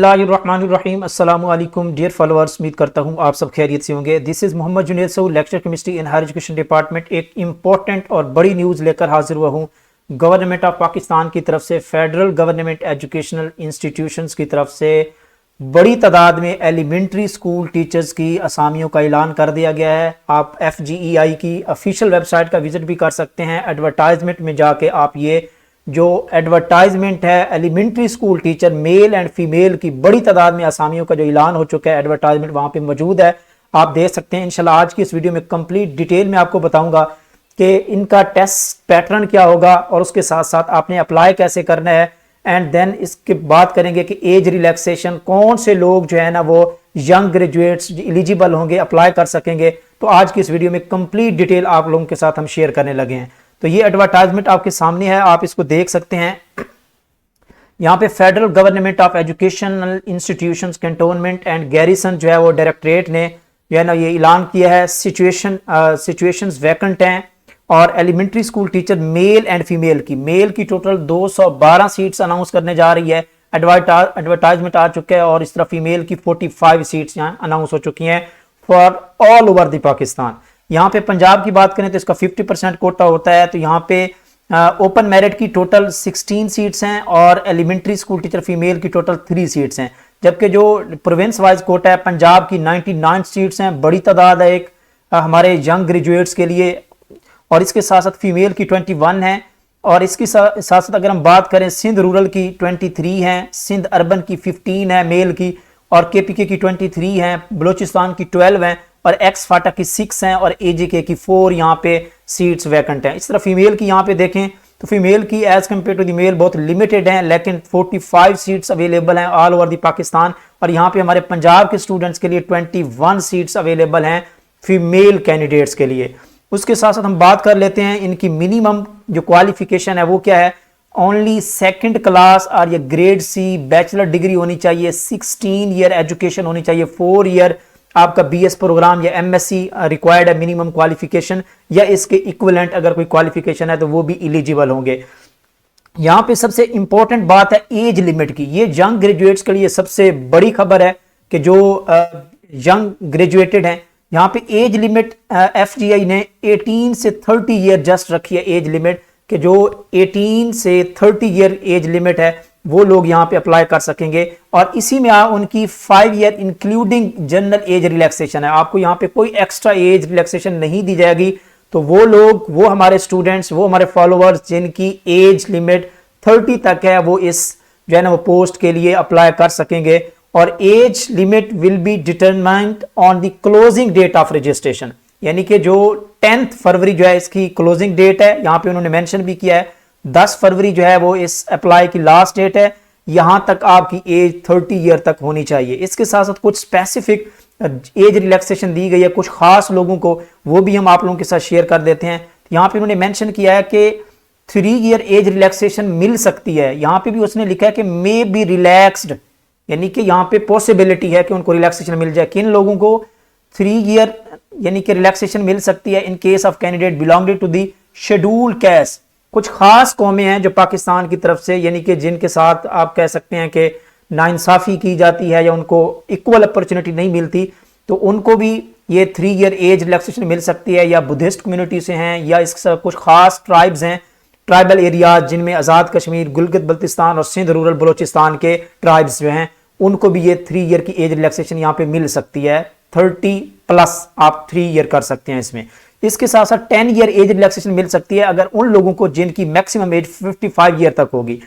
बिस्मिल्लाहिर्रहमानिर्रहीम अस्सलामु अलैकुम डियर फॉलोअर्स, उम्मीद करता हूँ आप सब खैरियत से होंगे। This is Mohammad Junaid Saud, lecture chemistry in higher education department. एक इम्पॉर्टेंट और बड़ी न्यूज़ लेकर हाजिर हुआ हूँ गवर्नमेंट ऑफ पाकिस्तान की तरफ से। फेडरल गवर्नमेंट एजुकेशनल इंस्टीट्यूशंस की तरफ से बड़ी तादाद में एलिमेंट्री स्कूल टीचर्स की असामियों का ऐलान कर दिया गया है। आप FGEI की ऑफिशियल वेबसाइट का विजिट भी कर सकते हैं। एडवर्टाइजमेंट में जाके आप ये जो एडवर्टाइजमेंट है elementary school teacher male and female की बड़ी तादाद में असामियों का जो ऐलान हो चुका है, एडवर्टाइजमेंट वहां पे मौजूद है, आप देख सकते हैं। इंशाल्लाह आज की इस वीडियो में कंप्लीट डिटेल में आपको बताऊंगा कि इनका टेस्ट पैटर्न क्या होगा और उसके साथ साथ आपने अप्लाई कैसे करना है। एंड देन इसके बात करेंगे कि एज रिलैक्सेशन, कौन से लोग जो है ना वो यंग ग्रेजुएट्स एलिजिबल होंगे, अप्लाई कर सकेंगे। तो आज की इस वीडियो में कंप्लीट डिटेल आप लोगों के साथ हम शेयर करने लगे हैं। तो ये एडवर्टाइजमेंट आपके सामने है, आप इसको देख सकते हैं। यहाँ पे federal government of educational institutions cantonment and garrison जो है वो डायरेक्टरेट ने जो है ना ये ऐलान किया है सिचुएशंस वैकेंट हैं। और elementary school teacher male and female की टोटल 212 सीट्स अनाउंस करने जा रही है। एडवर्टाइजमेंट आ चुका है और इस तरह फीमेल की 45 सीट्स यहाँ अनाउंस हो चुकी हैं for all over the Pakistan. यहाँ पे पंजाब की बात करें तो इसका 50% कोटा होता है। तो यहाँ पे ओपन मेरिट की टोटल 16 सीट्स हैं और एलिमेंट्री स्कूल टीचर फीमेल की टोटल 3 सीट्स हैं। जबकि जो प्रोविंस वाइज कोटा है पंजाब की 99 सीट्स हैं, बड़ी तादाद है एक हमारे यंग ग्रेजुएट्स के लिए। और इसके साथ साथ फीमेल की 21 है। और इसके साथ साथ अगर हम बात करें सिंध रूरल की 23 हैं, सिंध अर्बन की 15 है मेल की, और KPK की 23 हैं, बलोचिस्तान की 12 हैं, और एक्स फाटा की 6 हैं, और AJK की 4 यहाँ पे सीट्स वैकेंट हैं। इस तरह फीमेल की यहाँ पे देखें तो फीमेल की age compare to the male बहुत लिमिटेड हैं, लेकिन 45 सीट्स अवेलेबल हैं ऑल ओवर द पाकिस्तान। और यहाँ पे हमारे पंजाब के स्टूडेंट्स के लिए 21 सीट्स अवेलेबल हैं फीमेल कैंडिडेट्स के लिए। उसके साथ साथ हम बात कर लेते हैं इनकी मिनिमम जो क्वालिफिकेशन है वो क्या है। ओनली सेकंड क्लास और ये ग्रेड C बैचलर डिग्री होनी चाहिए, 16 ईयर एजुकेशन होनी चाहिए, 4 ईयर आपका BS प्रोग्राम या MSc रिक्वायर्ड है मिनिमम क्वालिफिकेशन, या इसके इक्विवेलेंट अगर कोई क्वालिफिकेशन है तो वो भी एलिजिबल होंगे। यहाँ पे सबसे इंपॉर्टेंट बात है एज लिमिट की। ये यंग ग्रेजुएट्स के लिए सबसे बड़ी खबर है कि जो यंग ग्रेजुएटेड हैं, यहाँ पे एज लिमिट FGI ने 18 से 30 ईयर जस्ट रखी है एज लिमिट, कि जो 18 से 30 ईयर एज लिमिट है वो लोग यहाँ पे अप्लाई कर सकेंगे। और इसी में उनकी 5 year including general age relaxation है। आपको यहाँ पे कोई एक्स्ट्रा एज रिलैक्सेशन नहीं दी जाएगी। तो वो लोग, वो हमारे स्टूडेंट्स, वो हमारे फॉलोअर्स जिनकी एज लिमिट 30 तक है, वो इस जो है ना वो पोस्ट के लिए अप्लाई कर सकेंगे। और age limit will be determined on the closing date of registration, यानी कि जो 10 फरवरी जो है इसकी क्लोजिंग डेट है। यहाँ पे उन्होंने मेंशन भी किया है 10 फरवरी जो है वो इस अप्लाई की लास्ट डेट है। यहां तक आपकी एज 30 ईयर तक होनी चाहिए। इसके साथ साथ कुछ स्पेसिफिक एज रिलैक्सेशन दी गई है कुछ खास लोगों को, वो भी हम आप लोगों के साथ शेयर कर देते हैं। यहाँ पे उन्होंने मेंशन किया है कि 3 ईयर एज रिलैक्सेशन मिल सकती है। यहाँ पे भी उसने लिखा है कि मे बी रिलैक्स्ड, यानी कि यहाँ पे पॉसिबिलिटी है कि उनको रिलैक्सेशन मिल जाए। किन लोगों को 3 ईयर यानी कि रिलैक्सेशन मिल सकती है? In case of candidate belonging to the scheduled caste. कुछ खास कौमें हैं जो पाकिस्तान की तरफ से, यानी कि जिनके साथ आप कह सकते हैं कि नाइंसाफी की जाती है या उनको इक्वल अपॉर्चुनिटी नहीं मिलती, तो उनको भी ये 3 ईयर एज रिलैक्सेशन मिल सकती है। या बुद्धिस्ट कम्युनिटी से हैं, या इसके कुछ खास ट्राइब्स हैं, ट्राइबल एरियाज जिनमें आज़ाद कश्मीर, गिलगित बल्तिस्तान और सिंध रूरल बलोचिस्तान के ट्राइब्स जो हैं, उनको भी ये 3 ईयर की एज रिलैक्सेशन यहाँ पे मिल सकती है। 30+ आप 3 ईयर कर सकते हैं इसमें। इसके साथ साथ 10 ईयर एज रिलैक्सेशन मिल सकती है अगर उन लोगों को जिनकी मैक्सिमम एज 55 ईयर तक होगी।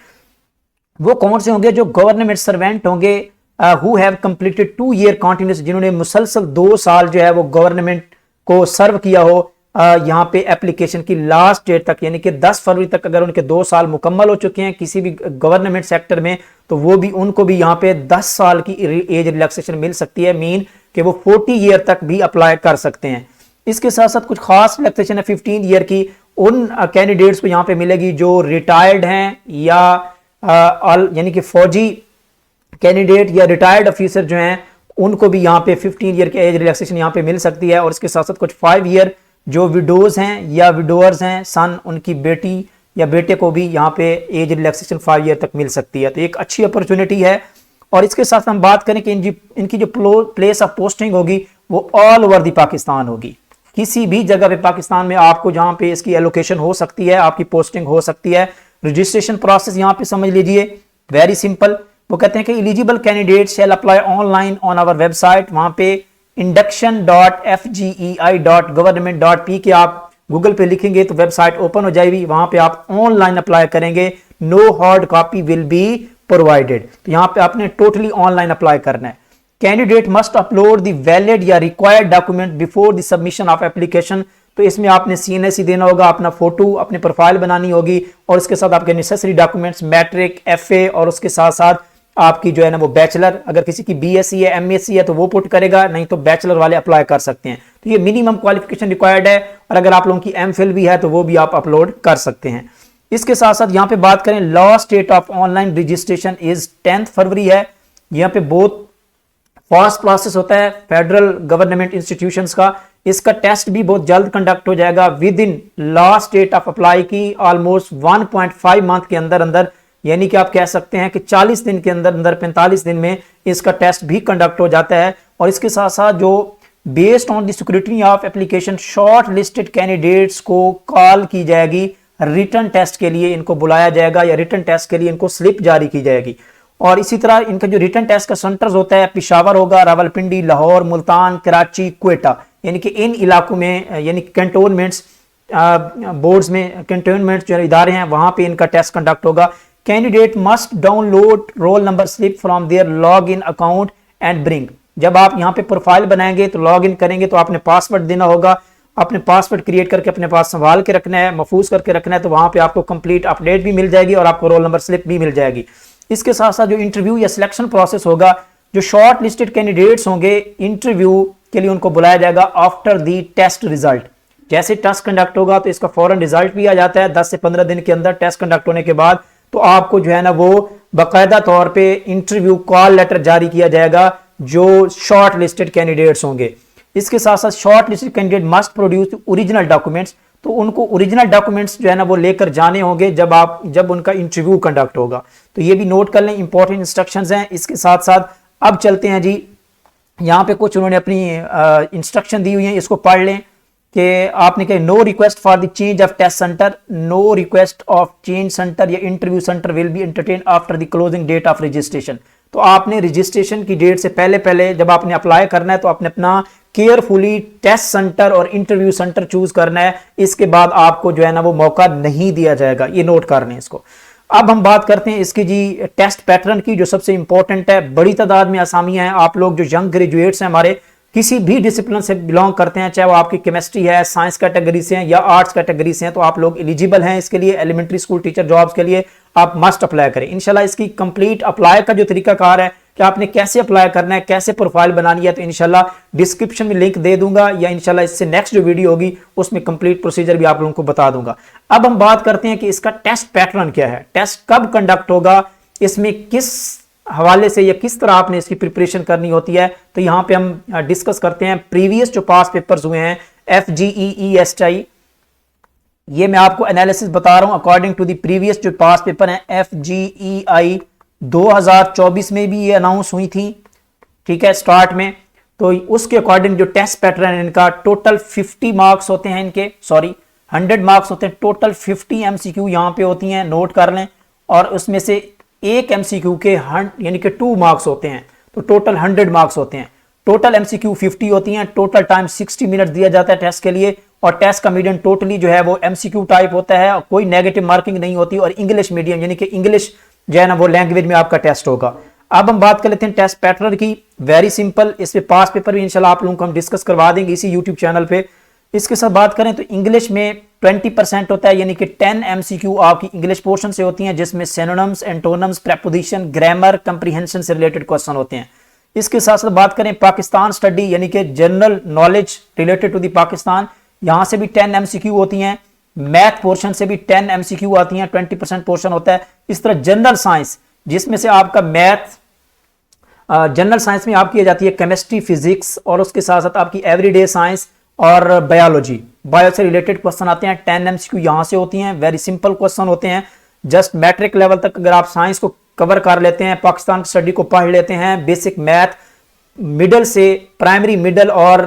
वो कौन से होंगे? जो गवर्नमेंट सर्वेंट होंगे who have completed 2 year continuous, जिन्होंने मुसलसल 2 साल जो है वो गवर्नमेंट को सर्व किया हो यहाँ पे एप्लीकेशन की लास्ट डेट तक, यानी कि 10 फरवरी तक अगर उनके 2 साल मुकम्मल हो चुके हैं किसी भी गवर्नमेंट सेक्टर में, तो वो भी उनको भी यहाँ पे 10 साल की एज रिलैक्सेशन मिल सकती है। मीन कि वो 40 ईयर तक भी अप्लाई कर सकते हैं। इसके साथ साथ कुछ खास रिलैक्सेशन है 15 ईयर की उन कैंडिडेट्स को यहाँ पे मिलेगी जो रिटायर्ड हैं या यानी कि फौजी कैंडिडेट या रिटायर्ड ऑफिसर जो हैं, उनको भी यहाँ पे 15 ईयर की एज रिलैक्सेशन यहाँ पे मिल सकती है। और इसके साथ साथ कुछ 5 ईयर जो विडोज हैं या विडोअर्स हैं, सन उनकी बेटी या बेटे को भी यहाँ पे एज रिलैक्सेशन 5 ईयर तक मिल सकती है। तो एक अच्छी अपॉर्चुनिटी है और इसके साथ हम बात करें कि इनकी जो प्लेस ऑफ पोस्टिंग होगी वो ऑल ओवर दी पाकिस्तान होगी। किसी भी जगह पे पाकिस्तान में आपको जहां पे इसकी एलोकेशन हो सकती है, आपकी पोस्टिंग हो सकती है। रजिस्ट्रेशन प्रोसेस यहां पे समझ लीजिए, वेरी सिंपल। वो कहते हैं कि eligible candidate shall apply online on our website. वहां पे induction.fgei.government.p के आप गूगल पे लिखेंगे तो वेबसाइट ओपन हो जाएगी, वहां पे आप ऑनलाइन अप्लाई करेंगे। No hard copy will be provided. तो यहां पे आपने टोटली ऑनलाइन अप्लाई करना है। Candidate must upload the valid या required document before the submission of application. तो इसमें आपने CNSE देना होगा, अपना फोटो, अपनी प्रोफाइल बनानी होगी और उसके साथ आपके नेसेसरी डॉक्यूमेंट्स, मैट्रिक, FA और उसके साथ साथ आपकी जो है ना वो बैचलर, अगर किसी की BSc है, MSc है तो वो पुट करेगा, नहीं तो बैचलर वाले अप्लाई कर सकते हैं। तो ये मिनिमम क्वालिफिकेशन रिक्वायर्ड है। और अगर आप लोगों की MPhil भी है तो वो भी आप अपलोड कर सकते हैं। इसके साथ साथ यहाँ पे बात करें, last date of online registration is 10 फरवरी है। यहाँ पे बहुत फास्ट प्रोसेस होता है फेडरल गवर्नमेंट इंस्टीट्यूशंस का। इसका टेस्ट भी बहुत जल्द कंडक्ट हो जाएगा within last date of apply की ऑलमोस्ट 1.5 मंथ के अंदर अंदर, यानी कि आप कह सकते हैं कि 40 दिन के अंदर अंदर 45 दिन में इसका टेस्ट भी कंडक्ट हो जाता है। और इसके साथ साथ जो based on the scrutiny of application short listed candidates को कॉल की जाएगी, रिटर्न टेस्ट के लिए इनको बुलाया जाएगा या रिटर्न टेस्ट के लिए इनको स्लिप जारी की जाएगी। और इसी तरह इनका जो रिटर्न टेस्ट का सेंटर्स होता है, पेशावर होगा, रावलपिंडी, लाहौर, मुल्तान, कराची, क्वेटा, यानी कि इन इलाकों में, यानी कैंटोनमेंट्स बोर्ड्स में कैंटोनमेंट जो इदारे हैं वहां पे इनका टेस्ट कंडक्ट होगा। Candidate must download roll number slip from their login account and bring. जब आप यहाँ पे प्रोफाइल बनाएंगे तो लॉग इन करेंगे तो आपने पासवर्ड देना होगा, अपने पासवर्ड क्रिएट करके अपने पास संभाल के रखना है, महफूज करके रखना है। तो वहां पे आपको कंप्लीट अपडेट भी मिल जाएगी और आपको रोल नंबर स्लिप भी मिल जाएगी। इसके साथ साथ जो इंटरव्यू या सिलेक्शन प्रोसेस होगा, जो शॉर्ट लिस्टेड कैंडिडेट्स होंगे इंटरव्यू के लिए उनको बुलाया जाएगा आफ्टर दी टेस्ट रिजल्ट। जैसे टेस्ट कंडक्ट होगा तो इसका फौरन रिजल्ट भी आ जाता है 10 से 15 दिन के अंदर। टेस्ट कंडक्ट होने के बाद तो आपको जो है ना वो बाकायदा तौर पे इंटरव्यू कॉल लेटर जारी किया जाएगा जो शॉर्ट लिस्टेड कैंडिडेट्स होंगे। इसके साथ साथ short listed candidate must produce original documents. तो उनको ओरिजिनल डॉक्यूमेंट्स जो है ना वो लेकर जाने होंगे जब उनका इंटरव्यू कंडक्ट होगा। तो ये भी नोट कर लें, इंपॉर्टेंट इंस्ट्रक्शंस हैं। इसके साथ साथ अब चलते हैं जी, यहाँ पे कुछ उन्होंने अपनी इंस्ट्रक्शन दी हुई है, इसको पढ़ लें कि आपने कहा no request for the change of test centre, no request of change centre या interview centre will be entertain after the closing date of registration. तो आपने रजिस्ट्रेशन की डेट से पहले जब आपने अप्लाई करना है तो आपने अपना केयरफुली टेस्ट सेंटर और इंटरव्यू सेंटर चूज करना है। इसके बाद आपको जो है ना वो मौका नहीं दिया जाएगा, ये नोट कर लें इसको। अब हम बात करते हैं इसकी जी टेस्ट पैटर्न की, जो सबसे इंपॉर्टेंट है। बड़ी तादाद में आसामियां हैं। आप लोग जो यंग ग्रेजुएट्स हैं, हमारे किसी भी डिसिप्लिन से बिलोंग करते हैं, चाहे वो आपकी केमिस्ट्री है, साइंस कैटेगरी से हैं या आर्ट्स कैटेगरी से हैं, तो आप लोग एलिजिबल हैं इसके लिए। एलिमेंट्री स्कूल टीचर जॉब्स के लिए आप मस्ट अप्लाई करें इंशाल्लाह। इसकी कंप्लीट अप्लाई का जो तरीकाकार है कि आपने कैसे अप्लाई करना है, कैसे प्रोफाइल बनानी है, तो इंशाल्लाह डिस्क्रिप्शन में लिंक दे दूंगा या इंशाल्लाह इससे नेक्स्ट जो वीडियो होगी उसमें कंप्लीट प्रोसीजर भी आप लोगों को बता दूंगा। अब हम बात करते हैं कि इसका टेस्ट पैटर्न क्या है, टेस्ट कब कंडक्ट होगा, इसमें किस हवाले से या किस तरह आपने इसकी प्रिपरेशन करनी होती है। तो यहां पे हम डिस्कस करते हैं प्रीवियस जो पास पेपर्स हुए हैं FGEESTI, ये मैं आपको एनालिसिस बता रहा हूं अकॉर्डिंग टू द प्रीवियस जो पास पेपर है। FGEI 2024 में भी ये अनाउंस हुई थी, ठीक है, स्टार्ट में। तो उसके अकॉर्डिंग जो टेस्ट पैटर्न है इनका टोटल 50 मार्क्स होते हैं, 100 मार्क्स होते हैं। टोटल 50 MCQ यहां पे होती हैं, नोट कर लें। और उसमें से एक MCQ के यानी कि 2 मार्क्स होते हैं, तो टोटल 100 मार्क्स होते हैं। टोटल MCQ 50 होती हैं। टोटल टाइम 60 मिनट दिया जाता है टेस्ट के लिए। और टेस्ट का मीडियम टोटली जो है वो MCQ टाइप होता है, कोई नेगेटिव मार्किंग नहीं होती। और इंग्लिश मीडियम यानी कि इंग्लिश जो है ना वो लैंग्वेज में आपका टेस्ट होगा। अब हम बात कर लेते हैं टेस्ट पैटर्न की। वेरी सिंपल, इस पे पास पेपर भी इंशाल्लाह आप लोगों को हम डिस्कस करवा देंगे इसी यूट्यूब चैनल पे। इसके साथ बात करें तो इंग्लिश में 20% होता है, यानी कि 10 MCQ आपकी इंग्लिश पोर्शन से होती हैं, जिसमें synonyms, antonyms, preposition, grammar, comprehension से रिलेटेड क्वेश्चन होते हैं। इसके साथ साथ बात करें पाकिस्तान स्टडी यानी कि general knowledge related to the Pakistan, यहां से भी 10 MCQ होती हैं। मैथ पोर्शन से भी 10 MCQ आती हैं, 20% पोर्शन होता है। इस तरह जनरल साइंस, जिसमें से आपका मैथ, जनरल साइंस में आपकी जाती है केमिस्ट्री, फिजिक्स, और उसके साथ साथ आपकी एवरीडे साइंस और बायोलॉजी, बायो से रिलेटेड क्वेश्चन आते हैं। 10 MCQ यहां से होती हैं। वेरी सिंपल क्वेश्चन होते हैं। जस्ट मैट्रिक लेवल तक अगर आप साइंस को कवर कर लेते हैं, पाकिस्तान की स्टडी को पढ़ लेते हैं, बेसिक मैथ मिडल से प्राइमरी मिडल और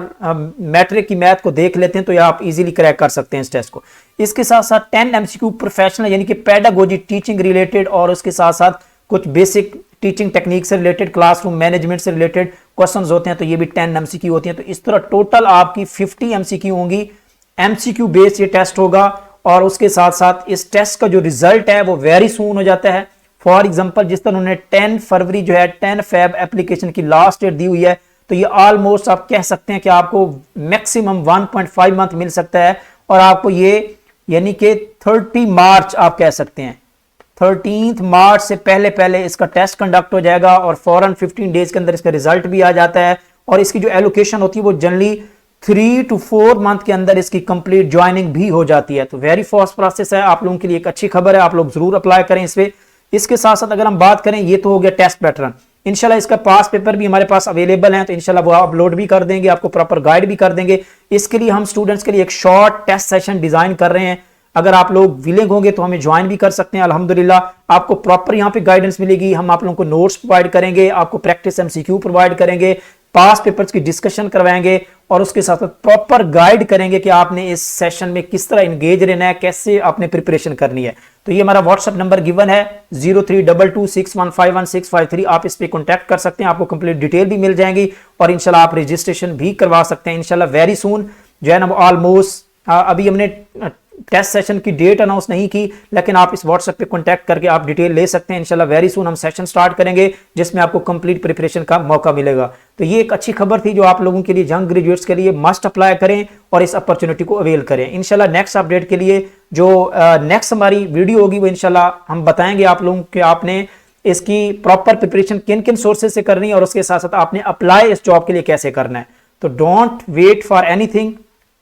मैट्रिक की मैथ को देख लेते हैं, तो ये आप इजीली क्रैक कर सकते हैं इस टेस्ट को। इसके साथ साथ 10 एमसीक्यू प्रोफेशनल यानी कि पेडागोजी टीचिंग रिलेटेड और उसके साथ साथ कुछ बेसिक टीचिंग टेक्निक से रिलेटेड, क्लासरूम मैनेजमेंट से रिलेटेड क्वेश्चंस होते हैं, तो ये भी 10 एमसीक्यू होती हैं। तो इस तरह टोटल आपकी 50 एमसीक्यू होंगी। एमसीक्यू बेस्ड ये टेस्ट होगा और उसके साथ साथ इस टेस्ट का जो रिजल्ट है वो वेरी सून हो जाता है। फॉर एग्जांपल जिस तरह उन्होंने 10 फरवरी जो है 10 फेब एप्लीकेशन की लास्ट डेट दी हुई है, तो ये ऑलमोस्ट आप कह सकते हैं कि आपको मैक्सिमम 1.5 मंथ मिल सकता है और आपको ये यानी कि 30 मार्च आप कह सकते हैं 13 मार्च से पहले पहले इसका टेस्ट कंडक्ट हो जाएगा और फौरन 15 डेज के अंदर इसका रिजल्ट भी आ जाता है। और इसकी जो एलोकेशन होती है वो जनरली 3 to 4 मंथ के अंदर इसकी कंप्लीट ज्वाइनिंग भी हो जाती है। तो वेरी फास्ट प्रोसेस है, आप लोगों के लिए एक अच्छी खबर है, आप लोग जरूर अप्लाई करें इस पे। इसके साथ साथ अगर हम बात करें, ये तो हो गया टेस्ट पैटर्न, इंशाल्लाह इसका पास पेपर भी हमारे पास अवेलेबल है, तो इंशाल्लाह वो अपलोड भी कर देंगे, आपको प्रॉपर गाइड भी कर देंगे। इसके लिए हम स्टूडेंट्स के लिए एक शॉर्ट टेस्ट सेशन डिजाइन कर रहे हैं, अगर आप लोग विलिंग होंगे तो हमें ज्वाइन भी कर सकते हैं। अल्हम्दुलिल्लाह आपको प्रॉपर यहाँ पे गाइडेंस मिलेगी, हम आप लोगों को नोट्स प्रोवाइड करेंगे, आपको प्रैक्टिस एमसीक्यू प्रोवाइड करेंगे, पास पेपर्स की डिस्कशन करवाएंगे और उसके साथ साथ प्रॉपर गाइड करेंगे कि आपने इस सेशन में किस तरह इंगेज रहना है, कैसे आपने प्रिपरेशन करनी है। तो ये हमारा व्हाट्सएप नंबर गिवन है 0322615153, आप इस पे कांटेक्ट कर सकते हैं, आपको कंप्लीट डिटेल भी मिल जाएंगी और इंशाल्लाह आप रजिस्ट्रेशन भी करवा सकते हैं इंशाल्लाह वेरी सून जो है ना। ऑलमोस्ट अभी हमने टेस्ट सेशन की डेट अनाउंस नहीं की, लेकिन आप इस व्हाट्सएप पे कांटेक्ट करके आप डिटेल ले सकते हैं। इंशाल्लाह वेरी सून हम सेशन स्टार्ट करेंगे जिसमें आपको कंप्लीट प्रिपरेशन का मौका मिलेगा। तो ये एक अच्छी खबर थी जो आप लोगों के लिए, यंग ग्रेजुएट्स के लिए मस्ट अप्लाई करें और इस अपॉर्चुनिटी को अवेल करें। इंशाल्लाह नेक्स्ट अपडेट के लिए जो नेक्स्ट हमारी वीडियो होगी वो इंशाल्लाह हम बताएंगे आप लोगों को आपने इसकी प्रॉपर प्रिपरेशन किन किन सोर्सेज से करनी है और उसके साथ साथ आपने अप्लाई इस जॉब के लिए कैसे करना है। तो डोंट वेट फॉर एनीथिंग,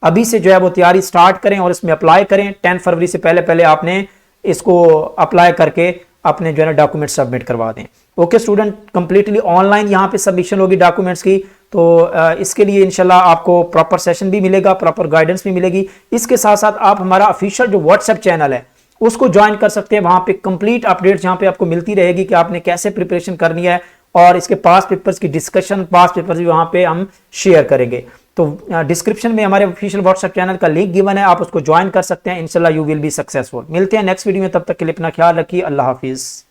अभी से जो है वो तैयारी स्टार्ट करें और इसमें अप्लाई करें। 10 फरवरी से पहले पहले आपने इसको अप्लाई करके अपने जो है ना डॉक्यूमेंट सबमिट करवा दें। ओके स्टूडेंट, कंप्लीटली ऑनलाइन यहाँ पे सबमिशन होगी डॉक्यूमेंट्स की, तो इसके लिए इंशाल्लाह आपको प्रॉपर सेशन भी मिलेगा, प्रॉपर गाइडेंस भी मिलेगी। इसके साथ साथ आप हमारा ऑफिशियल जो व्हाट्सएप चैनल है उसको ज्वाइन कर सकते हैं, वहां पे कंप्लीट अपडेट्स यहाँ पे आपको मिलती रहेगी कि आपने कैसे प्रिपरेशन करनी है और इसके पास पेपर्स की डिस्कशन, पास पेपर्स भी वहां पे हम शेयर करेंगे। तो डिस्क्रिप्शन में हमारे ऑफिशियल व्हाट्सएप चैनल का लिंक गिवन है, आप उसको ज्वाइन कर सकते हैं। इंशाल्लाह यू विल बी सक्सेसफुल। मिलते हैं नेक्स्ट वीडियो में, तब तक के लिए अपना ख्याल रखिए। अल्लाह हाफिज।